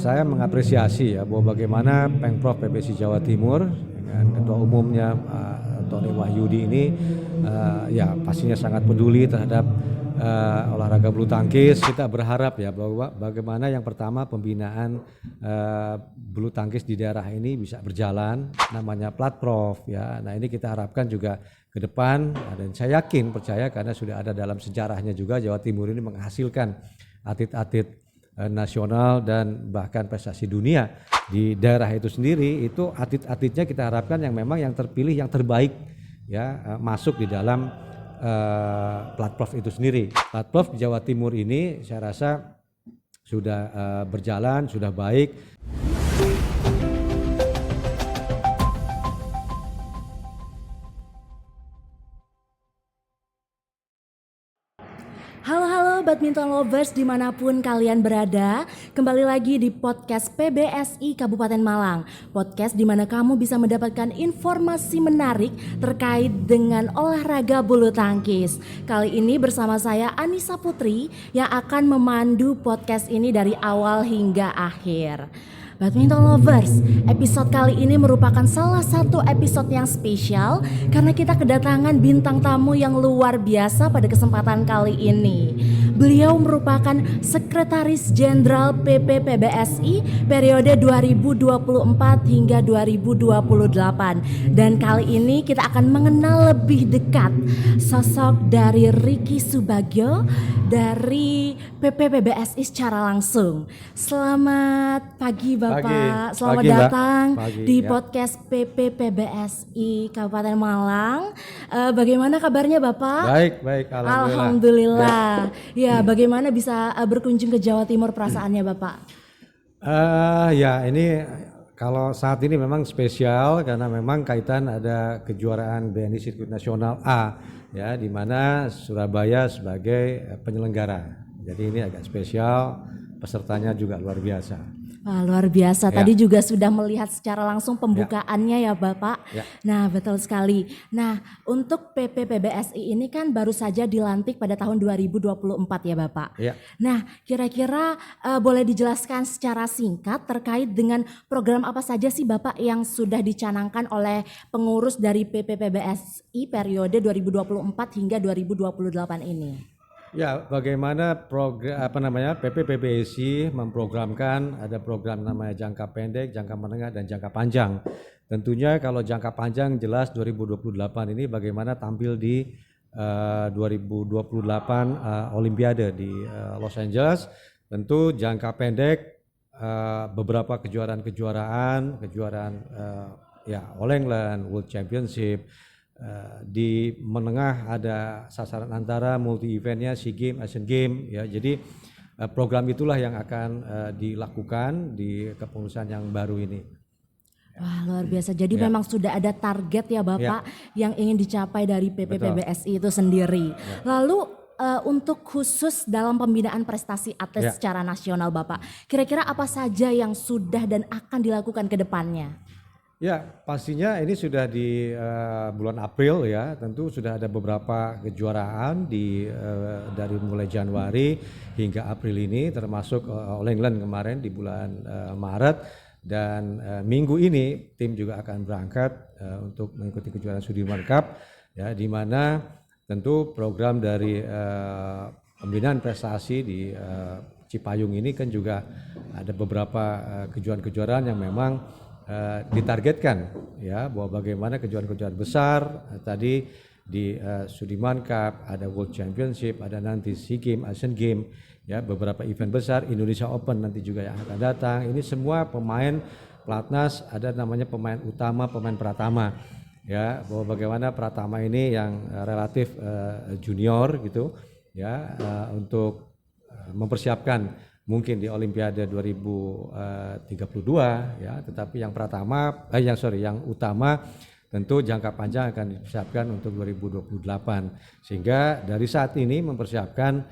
Saya mengapresiasi ya bahwa bagaimana Pemprov PPSI Jawa Timur dengan Ketua Umumnya Tony Wahyudi ini ya pastinya sangat peduli terhadap olahraga bulu tangkis. Kita berharap ya bahwa bagaimana yang pertama pembinaan bulu tangkis di daerah ini bisa berjalan, namanya Platprof ya. Nah ini kita harapkan juga ke depan dan saya percaya karena sudah ada dalam sejarahnya juga Jawa Timur ini menghasilkan atlet-atlet nasional dan bahkan prestasi dunia di daerah itu sendiri. Itu atlet-atletnya kita harapkan yang memang yang terpilih yang terbaik ya masuk di dalam Platprof itu sendiri. Platprof di Jawa Timur ini saya rasa sudah berjalan, sudah baik. Halo badminton lovers dimanapun kalian berada, kembali lagi di podcast PBSI Kabupaten Malang. Podcast di mana kamu bisa mendapatkan informasi menarik terkait dengan olahraga bulu tangkis. Kali ini bersama saya Anissa Putri yang akan memandu podcast ini dari awal hingga akhir. Badminton lovers, episode kali ini merupakan salah satu episode yang spesial karena kita kedatangan bintang tamu yang luar biasa pada kesempatan kali ini. Beliau merupakan Sekretaris Jenderal PP PBSI periode 2024 hingga 2028. Dan kali ini kita akan mengenal lebih dekat sosok dari Ricky Subagio dari PP PBSI secara langsung. Selamat pagi Bapak, selamat datang di podcast PP PBSI Kabupaten Malang. Bagaimana kabarnya Bapak? Baik, Alhamdulillah. Ya, bagaimana bisa berkunjung ke Jawa Timur perasaannya Bapak? Ya ini kalau saat ini memang spesial karena memang kaitan ada kejuaraan BNI Sirkuit Nasional A ya, di mana Surabaya sebagai penyelenggara. Jadi ini agak spesial, pesertanya juga luar biasa. Wah, luar biasa. Tadi juga sudah melihat secara langsung pembukaannya ya Bapak. Nah, betul sekali. Nah, untuk PP PBSI ini kan baru saja dilantik pada tahun 2024 ya Bapak. Nah, kira-kira boleh dijelaskan secara singkat terkait dengan program apa saja sih Bapak yang sudah dicanangkan oleh pengurus dari PP PBSI periode 2024 hingga 2028 ini? Ya, bagaimana PP PBSI memprogramkan ada program namanya jangka pendek, jangka menengah dan jangka panjang. Tentunya kalau jangka panjang jelas 2028 ini bagaimana tampil di 2028 Olimpiade di Los Angeles. Tentu jangka pendek beberapa kejuaraan All England, World Championship. Di menengah ada sasaran antara multi eventnya SEA Games, Asian Games ya. Jadi program itulah yang akan dilakukan di kepengurusan yang baru ini. Wah, luar biasa. Jadi memang sudah ada target ya Bapak yang ingin dicapai dari PP PBSI itu sendiri. Lalu untuk khusus dalam pembinaan prestasi atlet secara nasional Bapak, kira-kira apa saja yang sudah dan akan dilakukan ke depannya? Ya, pastinya ini sudah di bulan April ya, tentu sudah ada beberapa kejuaraan dari mulai Januari hingga April ini, termasuk All England kemarin di bulan Maret, dan minggu ini tim juga akan berangkat untuk mengikuti kejuaraan Sudirman Cup ya, di mana tentu program dari pembinaan prestasi di Cipayung ini kan juga ada beberapa kejuaraan-kejuaraan yang memang ditargetkan ya, bahwa bagaimana kejuaraan-kejuaraan besar tadi di Sudirman Cup, ada World Championship, ada nanti SEA Games, Asian Games ya, beberapa event besar, Indonesia Open nanti juga yang akan datang. Ini semua pemain pelatnas, ada namanya pemain utama, pemain pratama ya, bahwa bagaimana pratama ini yang relatif junior gitu ya, untuk mempersiapkan mungkin di Olimpiade 2032 ya, tetapi yang utama tentu jangka panjang akan dipersiapkan untuk 2028, sehingga dari saat ini mempersiapkan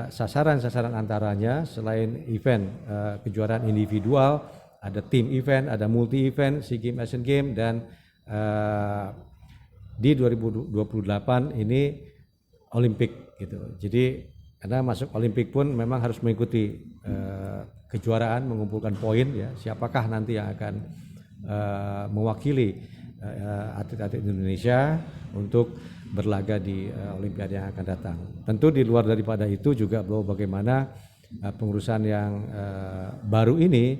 sasaran-sasaran antaranya selain event kejuaraan individual, ada tim event, ada multi event, SEA Games, Asian Games, dan di 2028 ini Olimpik gitu. Jadi Karena masuk Olimpik pun memang harus mengikuti kejuaraan, mengumpulkan poin ya. Siapakah nanti yang akan mewakili atlet-atlet Indonesia untuk berlaga di Olimpiade yang akan datang. Tentu di luar daripada itu juga bahwa bagaimana pengurusan yang baru ini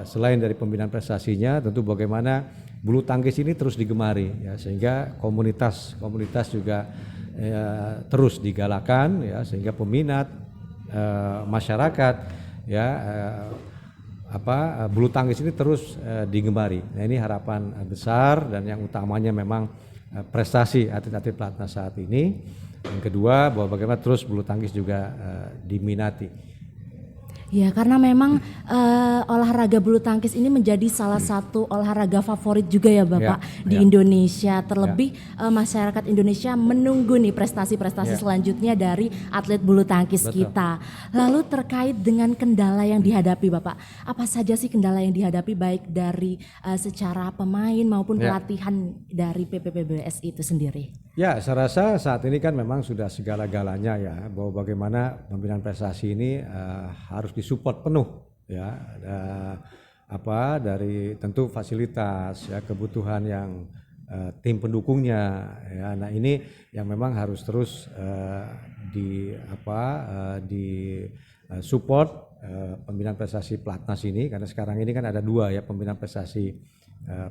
selain dari pembinaan prestasinya, tentu bagaimana bulu tangkis ini terus digemari ya, sehingga komunitas juga terus digalakan ya, sehingga peminat masyarakat ya bulu tangkis ini terus digemari. Nah, ini harapan besar dan yang utamanya memang prestasi atlet-atlet pelatnas saat ini. Yang kedua bahwa bagaimana terus bulu tangkis juga diminati. Ya, karena memang olahraga bulu tangkis ini menjadi salah satu olahraga favorit juga ya Bapak di Indonesia. Terlebih masyarakat Indonesia menunggu nih prestasi-prestasi selanjutnya dari atlet bulu tangkis kita. Lalu terkait dengan kendala yang dihadapi Bapak, apa saja sih kendala yang dihadapi baik dari secara pemain maupun pelatihan dari PPPBSI itu sendiri? Ya, saya rasa saat ini kan memang sudah segala-galanya ya, bahwa bagaimana pembinaan prestasi ini harus disupport penuh ya, dari tentu fasilitas ya, kebutuhan yang tim pendukungnya ya. Nah, ini yang memang harus terus di support pembinaan prestasi pelatnas ini, karena sekarang ini kan ada dua ya, pembinaan prestasi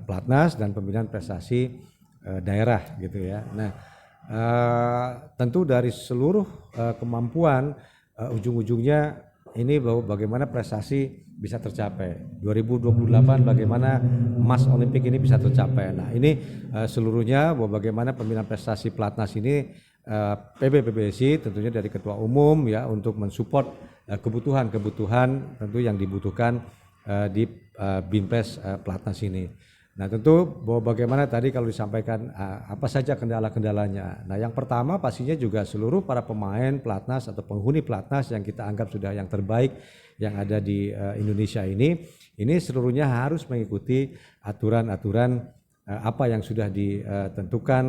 pelatnas dan pembinaan prestasi daerah gitu ya. Nah, tentu dari seluruh kemampuan ujung-ujungnya ini bahwa bagaimana prestasi bisa tercapai. 2028 bagaimana emas Olimpik ini bisa tercapai. Nah, ini seluruhnya bahwa bagaimana pembinaan prestasi pelatnas ini PBPBSI tentunya dari ketua umum ya, untuk mensupport kebutuhan tentu yang dibutuhkan di Binpres pelatnas ini. Nah, tentu bahwa bagaimana tadi kalau disampaikan apa saja kendala-kendalanya. Nah, yang pertama pastinya juga seluruh para pemain pelatnas atau penghuni pelatnas yang kita anggap sudah yang terbaik yang ada di Indonesia ini seluruhnya harus mengikuti aturan-aturan apa yang sudah ditentukan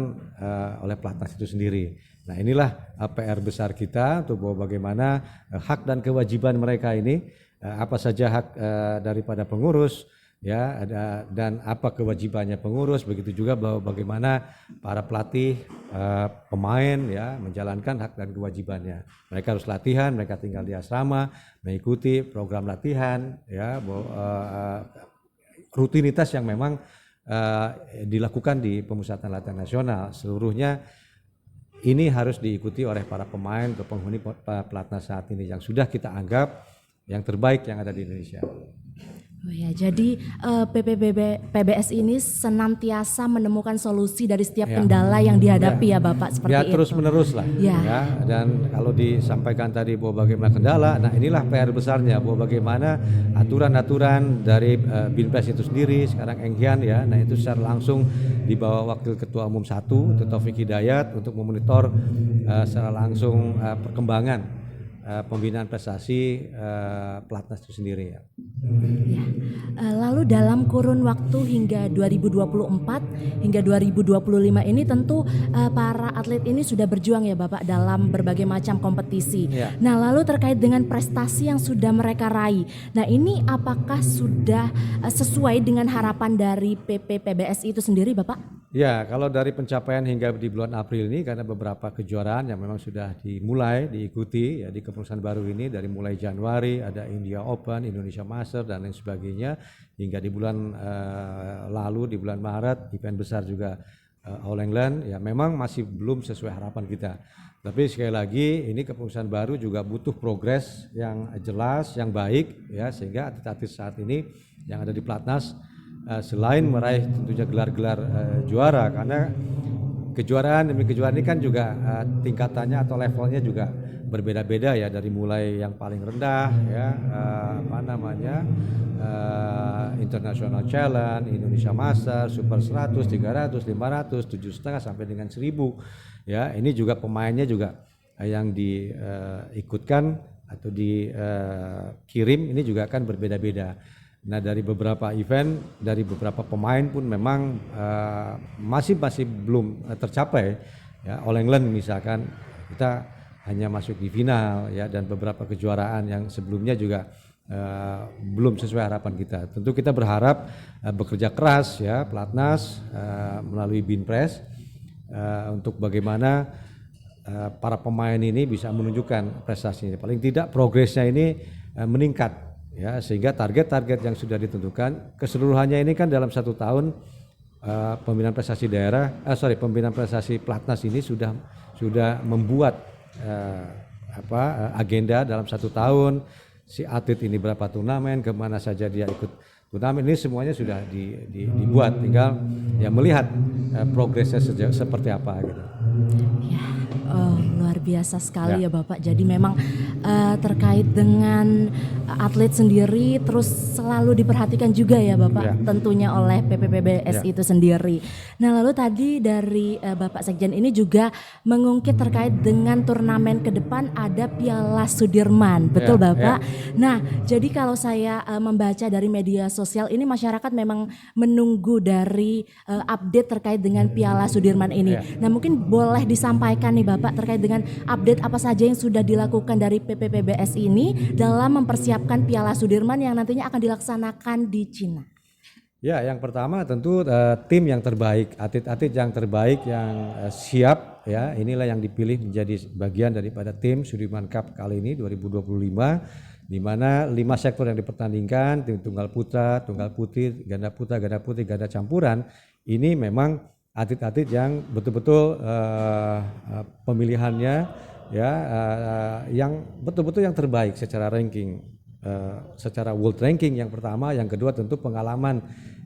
oleh pelatnas itu sendiri. Nah, inilah PR besar kita untuk bahwa bagaimana hak dan kewajiban mereka ini, apa saja hak daripada pengurus ya, dan apa kewajibannya pengurus, begitu juga bahwa bagaimana para pelatih pemain ya menjalankan hak dan kewajibannya. Mereka harus latihan, mereka tinggal di asrama, mengikuti program latihan ya, rutinitas yang memang dilakukan di Pemusatan Latihan Nasional. Seluruhnya ini harus diikuti oleh para pemain atau penghuni pelatnas saat ini yang sudah kita anggap yang terbaik yang ada di Indonesia. Oh ya, jadi PBS ini senantiasa menemukan solusi dari setiap kendala yang dihadapi ya Bapak, seperti itu. Terus menerus lah. Ya. Dan kalau disampaikan tadi bahwa bagaimana kendala, nah inilah PR besarnya bahwa bagaimana aturan-aturan dari Binpres itu sendiri sekarang Enghian ya, nah itu secara langsung di bawah Wakil Ketua Umum 1 Taufik Hidayat untuk memonitor secara langsung perkembangan pembinaan prestasi pelatnas itu sendiri ya. Lalu dalam kurun waktu hingga 2024 hingga 2025 ini tentu para atlet ini sudah berjuang ya Bapak dalam berbagai macam kompetisi. Nah, lalu terkait dengan prestasi yang sudah mereka raih. Nah, ini apakah sudah sesuai dengan harapan dari PPPBSI itu sendiri Bapak? Ya, kalau dari pencapaian hingga di bulan April ini, karena beberapa kejuaraan yang memang sudah diikuti ya di kepengurusan baru ini, dari mulai Januari ada India Open, Indonesia Master dan lain sebagainya, hingga di bulan lalu di bulan Maret event besar juga All England ya, memang masih belum sesuai harapan kita. Tapi sekali lagi ini kepengurusan baru juga butuh progres yang jelas, yang baik ya, sehingga atlet-atlet saat ini yang ada di pelatnas selain meraih tentunya gelar-gelar juara, karena kejuaraan demi kejuaraan ini kan juga tingkatannya atau levelnya juga berbeda-beda ya, dari mulai yang paling rendah ya International Challenge, Indonesia Master, Super 100, 300, 500, 7,5 sampai dengan 1000 ya. Ini juga pemainnya juga yang diikutkan atau dikirim ini juga akan berbeda-beda. Nah, dari beberapa event, dari beberapa pemain pun memang masih belum tercapai ya. All England misalkan kita hanya masuk di final ya, dan beberapa kejuaraan yang sebelumnya juga belum sesuai harapan kita. Tentu kita berharap bekerja keras ya Pelatnas melalui Binpres untuk bagaimana para pemain ini bisa menunjukkan prestasinya. Paling tidak progresnya ini meningkat ya, sehingga target-target yang sudah ditentukan keseluruhannya ini kan dalam 1 tahun pembinaan prestasi pembinaan prestasi Pelatnas ini sudah membuat agenda dalam 1 tahun. Si atlet ini berapa turnamen, kemana saja dia ikut turnamen, ini semuanya sudah dibuat, tinggal ya melihat progresnya seperti apa gitu. Ya, luar biasa sekali ya Bapak. Jadi memang terkait dengan atlet sendiri terus selalu diperhatikan juga ya Bapak, tentunya oleh PPPBS itu sendiri. Nah lalu tadi dari Bapak Sekjen ini juga mengungkit terkait dengan turnamen ke depan ada Piala Sudirman, betul Bapak? Nah jadi kalau saya membaca dari media sosial ini, masyarakat memang menunggu dari update terkait dengan Piala Sudirman ini. Nah mungkin boleh disampaikan nih Bapak terkait dengan update apa saja yang sudah dilakukan dari PPPBS ini dalam mempersiapkan Piala Sudirman yang nantinya akan dilaksanakan di Cina. Ya, yang pertama tentu tim yang terbaik, atlet-atlet yang terbaik yang siap ya, inilah yang dipilih menjadi bagian daripada tim Sudirman Cup kali ini 2025, di mana 5 sektor yang dipertandingkan, tim tunggal putra, tunggal putri, ganda putra, ganda putri, ganda campuran. Ini memang atlet-atlet yang betul-betul pemilihannya ya yang betul-betul yang terbaik secara ranking, secara world ranking yang pertama, yang kedua tentu pengalaman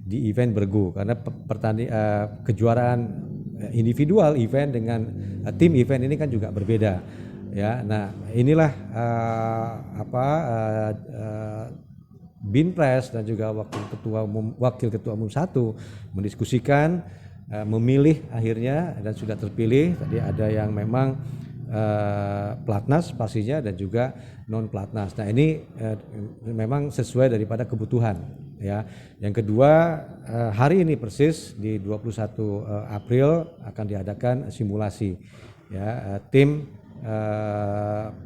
di event bergu, karena kejuaraan individual event dengan tim event ini kan juga berbeda ya. Nah inilah Binpres dan juga wakil ketua umum 1 mendiskusikan, memilih akhirnya, dan sudah terpilih. Tadi ada yang memang Pelatnas pastinya dan juga non Pelatnas. Nah ini memang sesuai daripada kebutuhan ya. Yang kedua, hari ini persis di 21 April akan diadakan simulasi ya, tim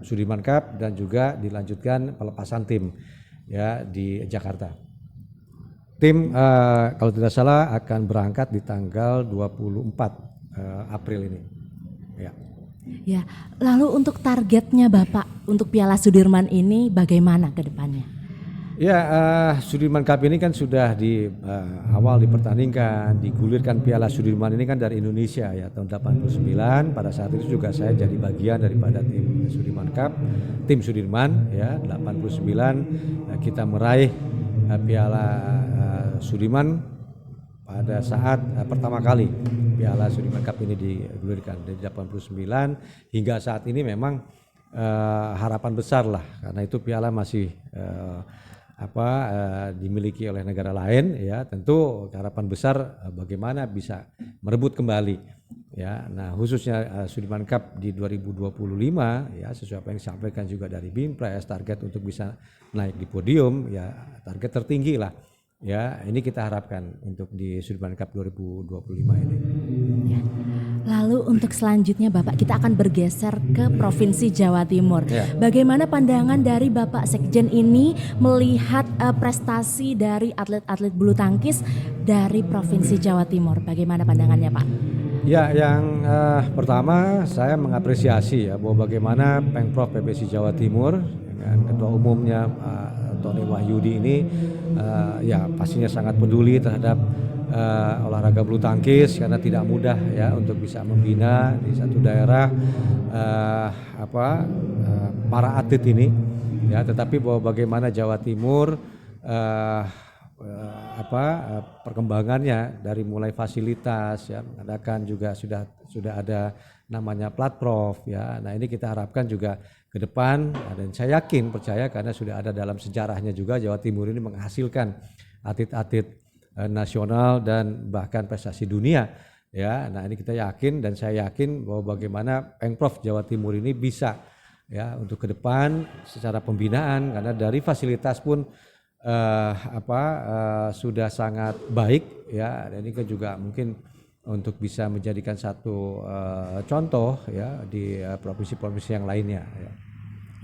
Sudirman Cup, dan juga dilanjutkan pelepasan tim ya di Jakarta. Tim kalau tidak salah akan berangkat di tanggal 24 April ini. Ya. Ya, lalu untuk targetnya Bapak untuk Piala Sudirman ini bagaimana ke depannya? Ya, Sudirman Cup ini kan sudah di awal dipertandingkan, digulirkan Piala Sudirman ini kan dari Indonesia ya tahun 89. Pada saat itu juga saya jadi bagian daripada tim Sudirman Cup, tim Sudirman ya 89 kita meraih Piala Sudirman pada saat pertama kali Piala Sudirman Cup ini digulirkan dari 89 hingga saat ini. Memang harapan besar lah, karena itu piala masih dimiliki oleh negara lain ya. Tentu harapan besar bagaimana bisa merebut kembali ya. Nah khususnya Sudirman Cup di 2025 ya, sesuai apa yang disampaikan juga dari Binpres, target untuk bisa naik di podium ya, target tertinggi lah ya. Ini kita harapkan untuk di Sudirman Cup 2025 ini ya. Lalu untuk selanjutnya Bapak, kita akan bergeser ke Provinsi Jawa Timur ya. Bagaimana pandangan dari Bapak Sekjen ini melihat prestasi dari atlet-atlet bulu tangkis dari Provinsi Jawa Timur? Bagaimana pandangannya Pak? Ya, yang pertama saya mengapresiasi ya bahwa bagaimana Pemprov PBSI Jawa Timur dengan Ketua Umumnya Tony Wahyudi ini ya pastinya sangat peduli terhadap olahraga bulu tangkis, karena tidak mudah ya untuk bisa membina di satu daerah para atlet ini ya. Tetapi bahwa bagaimana Jawa Timur perkembangannya dari mulai fasilitas ya, mengadakan juga sudah ada namanya Platprof ya. Nah ini kita harapkan juga ke depan, dan saya percaya karena sudah ada dalam sejarahnya juga Jawa Timur ini menghasilkan atlet-atlet nasional dan bahkan prestasi dunia ya. Nah ini kita yakin, dan saya yakin bahwa bagaimana Pemprov Jawa Timur ini bisa ya untuk ke depan secara pembinaan, karena dari fasilitas pun sudah sangat baik ya. Dan ini kan juga mungkin untuk bisa menjadikan satu contoh ya di provinsi-provinsi yang lainnya ya.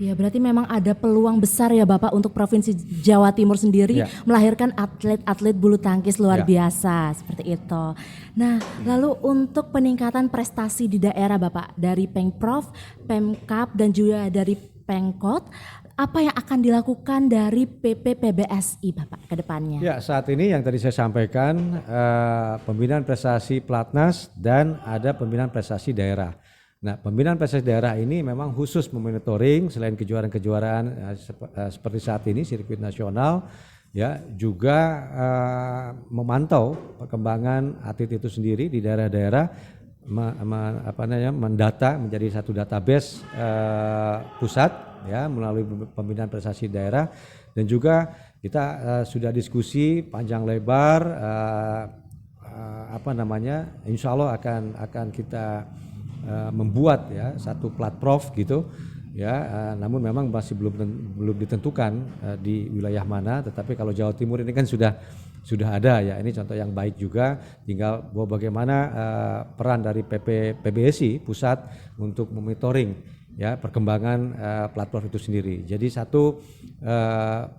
Ya, berarti memang ada peluang besar ya Bapak untuk Provinsi Jawa Timur sendiri Ya. melahirkan atlet-atlet bulu tangkis luar Ya. biasa seperti itu. Nah, lalu untuk peningkatan prestasi di daerah Bapak dari Pemprov, Pemkab dan juga dari Pemkot, apa yang akan dilakukan dari PPPBSI Bapak ke depannya? Ya, saat ini yang tadi saya sampaikan pembinaan prestasi Platnas dan ada pembinaan prestasi daerah. Nah, pembinaan prestasi daerah ini memang khusus memonitoring selain kejuaraan-kejuaraan seperti saat ini sirkuit nasional, ya juga memantau perkembangan atlet itu sendiri di daerah-daerah, mendata menjadi satu database pusat ya melalui pembinaan prestasi daerah, dan juga kita sudah diskusi panjang lebar insya Allah akan kita membuat ya satu platprof gitu ya, namun memang masih belum ditentukan di wilayah mana, tetapi kalau Jawa Timur ini kan sudah ada ya, ini contoh yang baik juga, tinggal bagaimana peran dari PBSI pusat untuk monitoring ya perkembangan platform itu sendiri. Jadi satu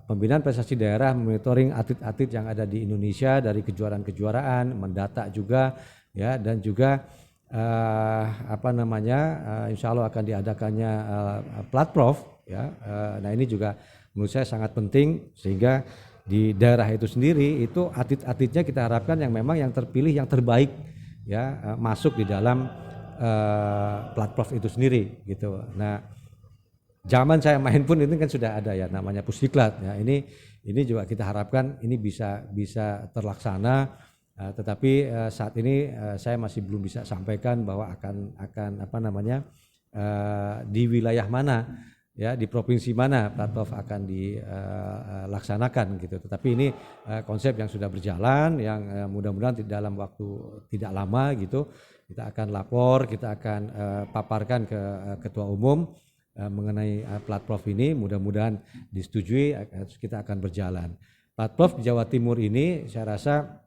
pembinaan prestasi daerah monitoring atlet-atlet yang ada di Indonesia dari kejuaraan-kejuaraan, mendata juga ya, dan juga insya Allah akan diadakannya platprof ya. Nah ini juga menurut saya sangat penting, sehingga di daerah itu sendiri itu atlet-atletnya kita harapkan yang memang yang terpilih yang terbaik ya masuk di dalam platprof itu sendiri gitu. Nah zaman saya main pun ini kan sudah ada ya namanya Pusdiklat ya, ini juga kita harapkan ini bisa terlaksana. Tetapi saat ini saya masih belum bisa sampaikan bahwa akan di wilayah mana ya, di provinsi mana platform akan dilaksanakan gitu. Tetapi ini konsep yang sudah berjalan, yang mudah-mudahan dalam waktu tidak lama gitu kita akan lapor, kita akan paparkan ke Ketua Umum mengenai platform ini, mudah-mudahan disetujui, kita akan berjalan. Platform di Jawa Timur ini saya rasa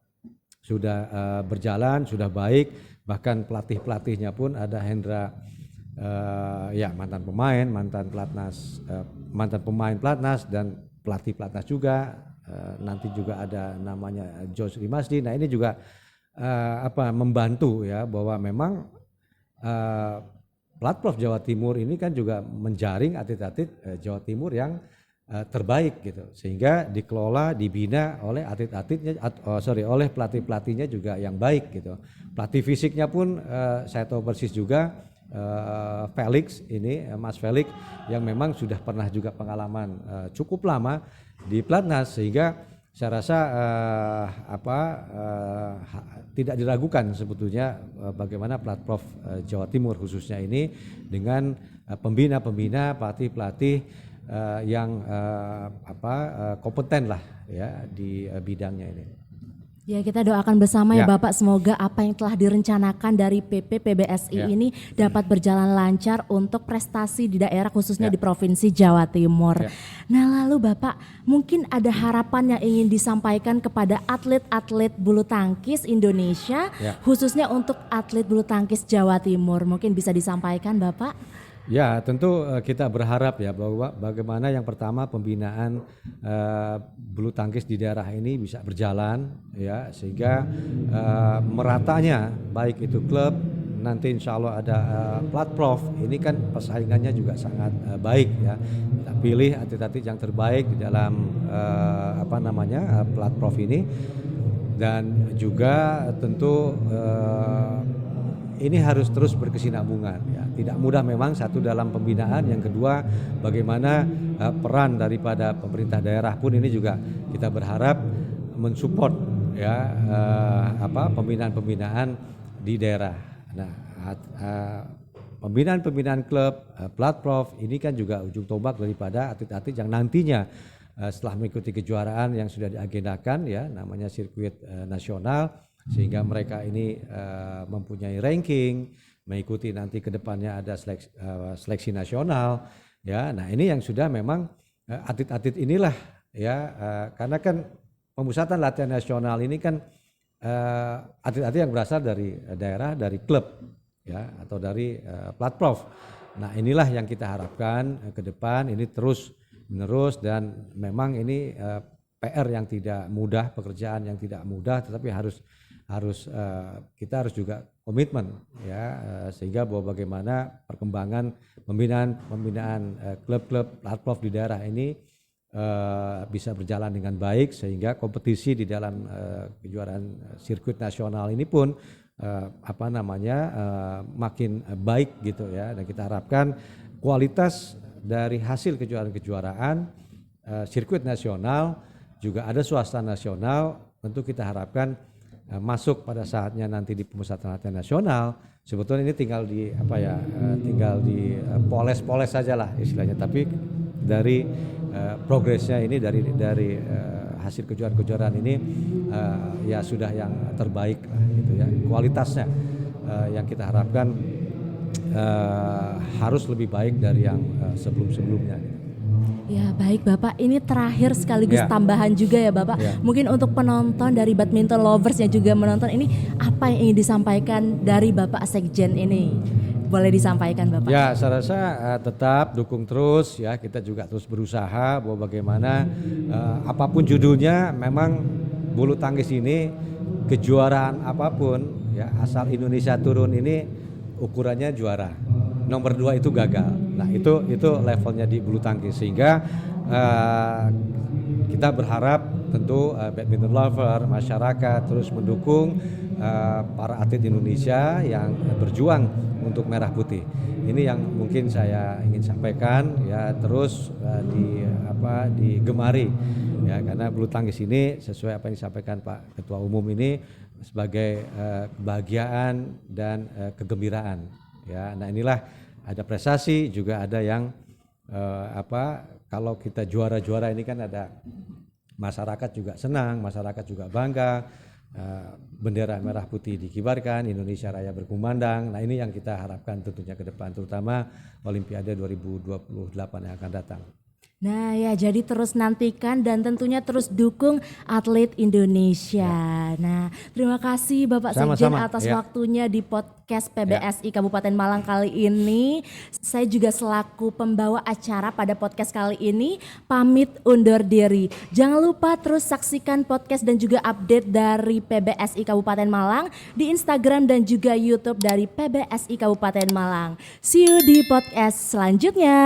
sudah berjalan, sudah baik, bahkan pelatihnya pun ada Hendra ya mantan pemain Platnas dan pelatih Platnas juga, nanti juga ada namanya Jos Rimasdi. Nah ini juga membantu ya, bahwa memang platform Jawa Timur ini kan juga menjaring atlet-atlet Jawa Timur yang terbaik gitu, sehingga dikelola, dibina oleh oleh pelatih-pelatihnya juga yang baik gitu. Pelatih fisiknya pun saya tahu persis juga Felix ini, Mas Felix yang memang sudah pernah juga pengalaman cukup lama di Platnas, sehingga saya rasa tidak diragukan sebetulnya bagaimana platform Jawa Timur khususnya ini dengan pembina-pembina, pelatih-pelatih yang kompeten lah ya di bidangnya ini. Ya, kita doakan bersama ya Ya. Bapak, semoga apa yang telah direncanakan dari PPPBSI Ya. ini dapat berjalan lancar untuk prestasi di daerah khususnya Ya. di Provinsi Jawa Timur. Ya. Nah lalu Bapak, mungkin ada harapan yang ingin disampaikan kepada atlet-atlet bulu tangkis Indonesia, Ya. khususnya untuk atlet bulu tangkis Jawa Timur, mungkin bisa disampaikan Bapak? Ya, tentu kita berharap ya bahwa bagaimana yang pertama pembinaan bulu tangkis di daerah ini bisa berjalan ya, sehingga meratanya baik itu klub, nanti insya Allah ada platprof, ini kan persaingannya juga sangat baik ya. Kita pilih atlet-atlet yang terbaik di dalam platprof ini, dan juga tentu ini harus terus berkesinambungan ya. Tidak mudah memang, satu dalam pembinaan, yang kedua bagaimana peran daripada pemerintah daerah pun ini juga kita berharap mensupport ya pembinaan-pembinaan di daerah. Nah, pembinaan klub, platprof ini kan juga ujung tombak daripada atlet-atlet yang nantinya setelah mengikuti kejuaraan yang sudah diagendakan ya, namanya sirkuit nasional, sehingga mereka ini mempunyai ranking, mengikuti nanti ke depannya ada seleksi nasional ya. Nah ini yang sudah memang atlet-atlet inilah ya, karena kan pemusatan latihan nasional ini kan atlet-atlet yang berasal dari daerah, dari klub ya atau dari platprof. Nah inilah yang kita harapkan ke depan ini terus menerus, dan memang ini PR yang tidak mudah, pekerjaan yang tidak mudah, tetapi kita harus juga komitmen ya, sehingga bahwa bagaimana perkembangan pembinaan klub-klub platprof di daerah ini bisa berjalan dengan baik, sehingga kompetisi di dalam kejuaraan sirkuit nasional ini pun makin baik gitu ya. Dan kita harapkan kualitas dari hasil kejuaraan sirkuit nasional, juga ada swasta nasional, tentu kita harapkan masuk pada saatnya nanti di pemusatan latihan nasional. Sebetulnya ini tinggal di poles-poles saja lah istilahnya, tapi dari progresnya ini dari hasil kejuaraan ini ya sudah yang terbaik lah gitu ya. Kualitasnya yang kita harapkan harus lebih baik dari yang sebelum-sebelumnya. Ya baik Bapak, ini terakhir sekaligus tambahan juga ya Bapak. Mungkin untuk penonton dari badminton lovers yang juga menonton ini, apa yang ingin disampaikan dari Bapak Sekjen ini? Boleh disampaikan Bapak? Ya, saya rasa tetap dukung terus ya, kita juga terus berusaha bahwa bagaimana apapun judulnya, memang bulu tangkis ini kejuaraan apapun ya, asal Indonesia turun ini ukurannya juara. Nomor 2 itu gagal. Nah itu levelnya di bulu tangkis, sehingga kita berharap tentu badminton lover, masyarakat terus mendukung para atlet Indonesia yang berjuang untuk merah putih. Ini yang mungkin saya ingin sampaikan ya, terus digemari ya, karena bulu tangkis ini sesuai apa yang disampaikan Pak Ketua Umum ini sebagai kebahagiaan dan kegembiraan ya. Nah inilah ada prestasi, juga ada yang kalau kita juara-juara ini kan ada masyarakat juga senang, masyarakat juga bangga, bendera merah putih dikibarkan, Indonesia Raya berkumandang. Nah ini yang kita harapkan tentunya ke depan, terutama Olimpiade 2028 yang akan datang. Nah ya, jadi terus nantikan dan tentunya terus dukung atlet Indonesia. Nah terima kasih Bapak Sekjen atas waktunya di podcast PBSI Kabupaten Malang kali ini. Saya juga selaku pembawa acara pada podcast kali ini pamit undur diri. Jangan lupa terus saksikan podcast dan juga update dari PBSI Kabupaten Malang di Instagram dan juga YouTube dari PBSI Kabupaten Malang. See you di podcast selanjutnya.